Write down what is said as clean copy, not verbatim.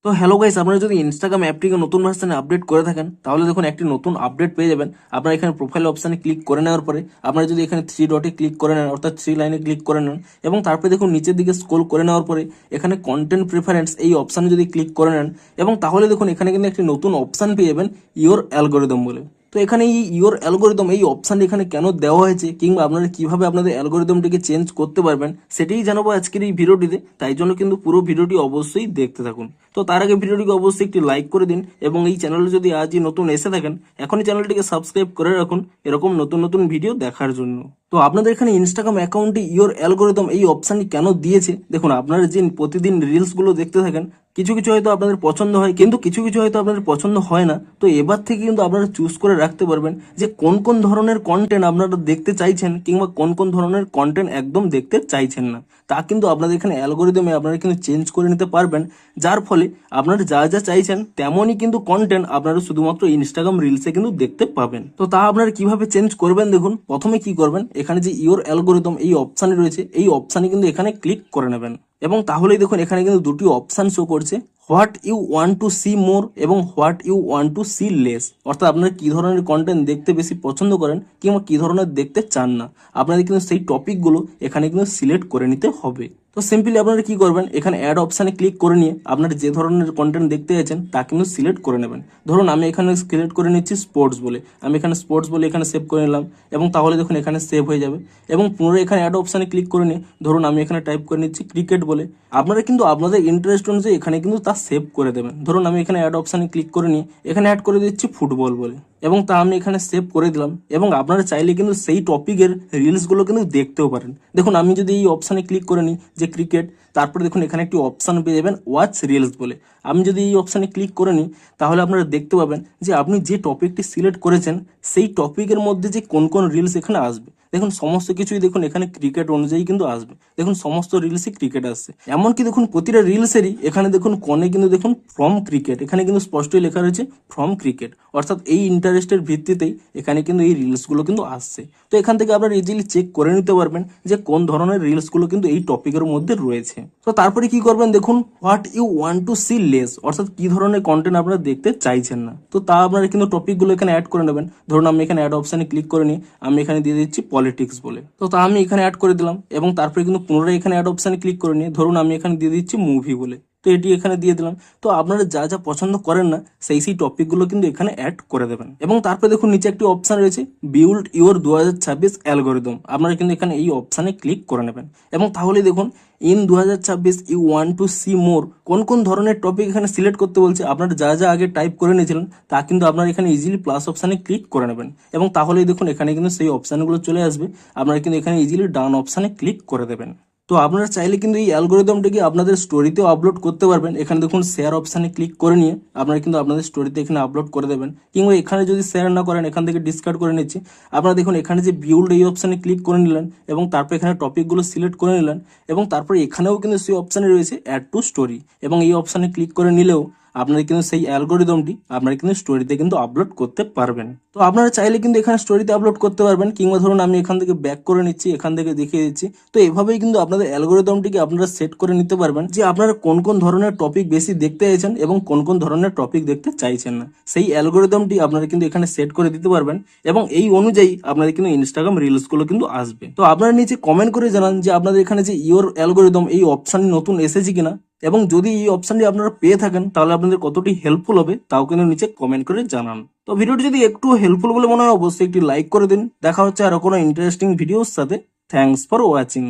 তো hello guys, আপনারা যদি ইনস্টাগ্রাম অ্যাপটিকে নতুন ভার্সনে আপডেট করে থাকেন তাহলে দেখুন একটি নতুন আপডেট পেয়ে যাবেন। আপনারা এখানে প্রোফাইল অপশানে ক্লিক করে নেওয়ার পরে আপনারা যদি এখানে থ্রি ডটে ক্লিক করে নেন, অর্থাৎ থ্রি লাইনে ক্লিক করে নেন এবং তারপরে দেখুন নিচের দিকে স্ক্রল করে নেওয়ার পরে এখানে কন্টেন্ট প্রেফারেন্স এই অপশানে যদি ক্লিক করে নেন এবং তাহলে দেখুন এখানে কিন্তু একটি নতুন অপশান পেয়ে যাবেন ইওর অ্যালগোরিদম বলে। তো এখানে এই ইওর অ্যালগোরিদম এই অপশানটি এখানে কেন দেওয়া হয়েছে কিংবা আপনারা কিভাবে আপনাদের অ্যালগোরিদমটিকে চেঞ্জ করতে পারবেন সেটাই জানাবো আজকের এই ভিডিওটিতে। তাই জন্য কিন্তু পুরো ভিডিওটি অবশ্যই দেখতে থাকুন। তো তার আগে ভিডিওটিকে অবশ্যই একটি লাইক করে দিন এবং এই চ্যানেলে যদি আজই নতুন এসে থাকেন এখনই চ্যানেলটিকে সাবস্ক্রাইব করে রাখুন এরকম নতুন নতুন ভিডিও দেখার জন্য। তো আপনাদের এখানে ইনস্টাগ্রাম অ্যাকাউন্টে ইওর অ্যালগোরিদম এই অপশানটি কেন দিয়েছে দেখুন, আপনারা যে প্রতিদিন রিলসগুলো দেখতে থাকেন কিছু কিছু হয়তো আপনাদের পছন্দ হয় কিন্তু কিছু কিছু হয়তো আপনাদের পছন্দ হয় না। তো এবার থেকে কিন্তু আপনারা চুজ করে রাখতে পারবেন যে কোন কোন ধরনের কন্টেন্ট আপনারা দেখতে চাইছেন কিংবা কোন কোন ধরনের কন্টেন্ট একদম দেখতে চাইছেন না। তা কিন্তু আপনাদের এখানে অ্যালগোরিদমে আপনারা কিন্তু চেঞ্জ করে নিতে পারবেন, যার ফলে আপনারা যা যা চাইছেন তেমনই কিন্তু কন্টেন্ট আপনারা শুধুমাত্র ইনস্টাগ্রাম রিলসে কিন্তু দেখতে পাবেন। তো তা আপনারা কিভাবে চেঞ্জ করবেন দেখুন, প্রথমে কি করবেন এখানে যে ইওর অ্যালগোরিদম এই অপশানে রয়েছে এই অপশানে কিন্তু এখানে ক্লিক করে নেবেন এবং তাহলেই দেখুন এখানে কিন্তু দুটি অপশান শো করছে, what you want to see more এবং what you want to see less. অর্থাৎ আপনারা কি ধরনের কন্টেন্ট দেখতে বেশি পছন্দ করেন কিংবা কি ধরনের দেখতে চান না, আপনাদের কিন্তু সেই টপিকগুলো এখানে কিন্তু সিলেক্ট করে নিতে হবে। তো সিম্পলি আপনারা কি করবেন এখানে অ্যাড অপশানে ক্লিক করে নিয়ে আপনারা যে ধরনের কন্টেন্ট দেখতে চাইছেন তা কিন্তু সিলেক্ট করে নেবেন। ধরুন আমি এখানে সিলেক্ট করে নিচ্ছি স্পোর্টস বলে, আমি এখানে স্পোর্টস বলে এখানে সেভ করে নিলাম এবং তাহলে দেখুন এখানে সেভ হয়ে যাবে এবং পুনরায় এখানে অ্যাড অপশানে ক্লিক করে নিয়ে ধরুন আমি এখানে টাইপ করে নিচ্ছি ক্রিকেট বলে। আপনারা কিন্তু আপনাদের ইন্টারেস্ট অনুযায়ী এখানে কিন্তু তা সেভ করে দেবেন। ধরুন আমি এখানে অ্যাড অপশানে ক্লিক করে নিয়ে এখানে অ্যাড করে দিচ্ছি ফুটবল বলে এবং তা আমি এখানে সেভ করে দিলাম এবং আপনারা চাইলে কিন্তু সেই টপিকের রিলসগুলো কিন্তু দেখতেও পারেন। দেখুন আমি যদি এই অপশানে ক্লিক করে নিই যে ক্রিকেট, তারপরে দেখুন এখানে একটি অপশান পেয়ে যাবেন ওয়াচ রিলস বলে। আমি যদি এই অপশানে ক্লিক করে নিই তাহলে আপনারা দেখতে পাবেন যে আপনি যে টপিকটি সিলেক্ট করেছেন সেই টপিকের মধ্যে যে কোন কোন রিলস এখানে আসবে। দেখুন সমস্ত কিছুই দেখুন এখানে ক্রিকেট অনুযায়ী কিন্তু আসবে। দেখুন সমস্ত রিলসই ক্রিকেট আসছে, এমনকি দেখুন প্রতিটা রিলসেরই এখানে দেখুন কোণে কিন্তু দেখুন ফ্রম ক্রিকেট, এখানে কিন্তু স্পষ্টই লেখা রয়েছে ফ্রম ক্রিকেট। অর্থাৎ এই ইন্টারেস্টের ভিত্তিতেই এখানে কিন্তু এই রিলসগুলো কিন্তু আসছে। তো এখান থেকে আপনারা ইজিলি চেক করে নিতে পারবেন যে কোন ধরনের রিলসগুলো কিন্তু এই টপিকের মধ্যে রয়েছে। তো তারপরে কি করবেন দেখুন what you want to see less, অর্থাৎ কি ধরনের কন্টেন্ট আপনারা দেখতে চাইছেন না। তো তা আপনারা কিন্তু টপিকগুলো এখানে অ্যাড করে নেবেন। ধরুন আমি এখানে অ্যাড অপশানে ক্লিক করে নিই, আমি এখানে দিয়ে দিচ্ছি পলিটিক্স বলে। তো তা আমি এখানে অ্যাড করে দিলাম এবং তারপরে কিন্তু পুনরায় এখানে অ্যাড অপশানে ক্লিক করে নিই, ধরুন আমি এখানে দিয়ে দিচ্ছি মুভি বলে। তো এটি এখানে দিয়ে দিলাম। তো আপনারা যা যা পছন্দ করেন না সেই টপিকগুলো কিন্তু এখানে অ্যাড করে দেবেন এবং তারপরে দেখুন নিচে একটি অপশান রয়েছে বিল্ড ইউর 2026 অ্যালগোরিদম, আপনারা কিন্তু এখানে এই অপশানে ক্লিক করে নেবেন এবং তাহলে দেখুন in 2026 you want to see more, কোন কোন ধরনের টপিক এখানে সিলেক্ট করতে বলছে। আপনারা যা যা আগে টাইপ করে নিয়েছিলেন তা কিন্তু আপনারা এখানে ইজিলি প্লাস অপশানে ক্লিক করে নেবেন এবং তাহলেই দেখুন এখানে কিন্তু সেই অপশানগুলো চলে আসবে। আপনারা কিন্তু এখানে ইজিলি ডান অপশানে ক্লিক করে দেবেন। তো আপনারা চাইলে কিন্তু এই অ্যালগোরিদমটিকে আপনাদের স্টোরিতেও আপলোড করতে পারবেন। এখানে দেখুন শেয়ার অপশানে ক্লিক করে নিয়ে আপনারা কিন্তু আপনাদের স্টোরিতে এখানে আপলোড করে দেবেন, কিংবা এখানে যদি শেয়ার না করেন এখান থেকে ডিসকার্ড করে নিচ্ছি। আপনারা দেখুন এখানে যে বিল্ড এই অপশানে ক্লিক করে নিলেন এবং তারপর এখানে টপিকগুলো সিলেক্ট করে নিলেন এবং তারপর এখানেও কিন্তু সেই অপশানে রয়েছে অ্যাড টু স্টোরি এবং এই অপশানে ক্লিক করে নিলেও আপনারা কিন্তু সেই অ্যালগোরিদমটি আপনারা কিন্তু স্টোরিতে কিন্তু আপলোড করতে পারবেন। তো আপনারা চাইলে কিন্তু এখানে স্টোরিতে আপলোড করতে পারবেন, কিংবা ধরুন আমি এখান থেকে ব্যাক করে নিচ্ছি, এখান থেকে দেখিয়ে দিচ্ছি। তো এভাবেই কিন্তু আপনাদের অ্যালগোরিদমটিকে আপনারা সেট করে নিতে পারবেন যে আপনারা কোন কোন ধরনের টপিক বেশি দেখতে চাইছেন এবং কোন কোন ধরনের টপিক দেখতে চাইছেন না। সেই অ্যালগোরিদমটি আপনারা কিন্তু এখানে সেট করে দিতে পারবেন এবং এই অনুযায়ী আপনাদের কিন্তু ইনস্টাগ্রাম রিলসগুলো কিন্তু আসবে। তো আপনারা নিচে কমেন্ট করে জানান যে আপনাদের এখানে যে ইওর অ্যালগোরিদম এই অপশন নতুন এসেছে কিনা এবং যদি এই অপশনটি আপনারা পেয়ে থাকেন তাহলে আপনাদের কতটি হেল্পফুল হবে তাও কিন্তু নিচে কমেন্ট করে জানান। তো ভিডিওটি যদি একটু হেল্পফুল বলে মনে হয় অবশ্যই একটি লাইক করে দিন। দেখা হচ্ছে আরো কোনো ইন্টারেস্টিং ভিডিওর সাথে। Thanks for watching.